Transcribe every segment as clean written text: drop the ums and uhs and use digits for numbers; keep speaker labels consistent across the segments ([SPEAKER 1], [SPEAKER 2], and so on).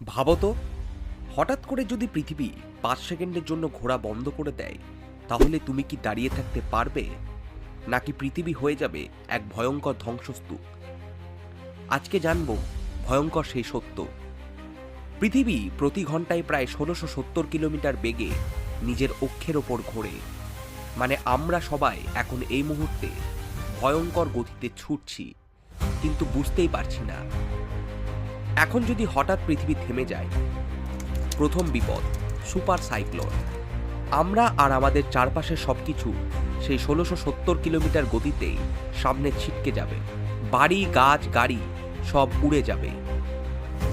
[SPEAKER 1] ভাবো তো, হঠাৎ করে যদি পৃথিবী 5 সেকেন্ডের জন্য ঘোরা বন্ধ করে দেয়, তাহলে তুমি কি দাঁড়িয়ে থাকতে পারবে, নাকি পৃথিবী হয়ে যাবে এক ভয়ঙ্কর ধ্বংসস্তূপ? আজকে জানব ভয়ঙ্কর সেই সত্য। পৃথিবী প্রতি ঘন্টায় প্রায় 1670 কিলোমিটার বেগে নিজের অক্ষের ওপর ঘোরে। মানে আমরা সবাই এখন এই মুহূর্তে ভয়ঙ্কর গতিতে ছুটছি, কিন্তু বুঝতেই পারছি না। এখন যদি হঠাৎ পৃথিবী থেমে যায়, প্রথম বিপদ সুপার সাইক্লোন। আমরা আর আমাদের চারপাশের সবকিছু সেই 1670 কিলোমিটার গতিতেই সামনে ছিটকে যাবে। বাড়ি, গাছ, গাড়ি সব উড়ে যাবে।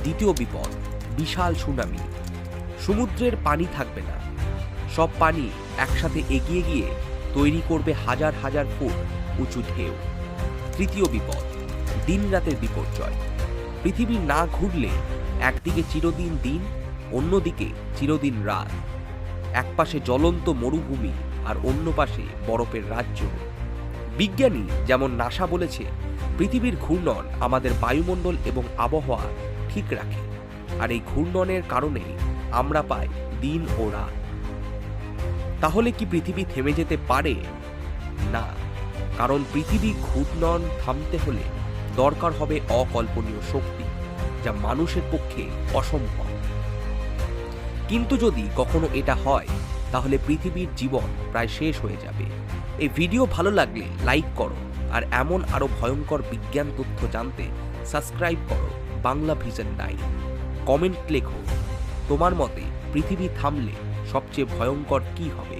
[SPEAKER 1] দ্বিতীয় বিপদ বিশাল সুনামি। সমুদ্রের পানি থাকবে না, সব পানি একসাথে এগিয়ে গিয়ে তৈরি করবে হাজার হাজার ফুট উঁচু ঢেউ। তৃতীয় বিপদ দিন রাতের বিপর্যয়। পৃথিবী না ঘুরলে একদিকে চিরদিন দিন, অন্যদিকে চিরদিন রাত। এক পাশে জ্বলন্ত মরুভূমি আর অন্য পাশে বরফের রাজ্য। বিজ্ঞানী যেমন নাসা বলেছে, পৃথিবীর ঘূর্ণন আমাদের বায়ুমণ্ডল এবং আবহাওয়া ঠিক রাখে, আর এই ঘূর্ণনের কারণে আমরা পাই দিন ও রাত। তাহলে কি পৃথিবী থেমে যেতে পারে? না, কারণ পৃথিবী ঘূর্ণন থামতে হলে দরকার হবে অকল্পনীয় শক্তি, যা মানুষের পক্ষে অসম্ভব। কিন্তু যদি কখনো এটা হয়, তাহলে পৃথিবীর জীবন প্রায় শেষ হয়ে যাবে। এই ভিডিও ভালো লাগলে লাইক করো, আর এমন আরো ভয়ঙ্কর বিজ্ঞান তথ্য জানতে সাবস্ক্রাইব করো বাংলা ভিশন 9। কমেন্ট লেখো, তোমার মতে পৃথিবী থামলে সবচেয়ে ভয়ঙ্কর কি হবে।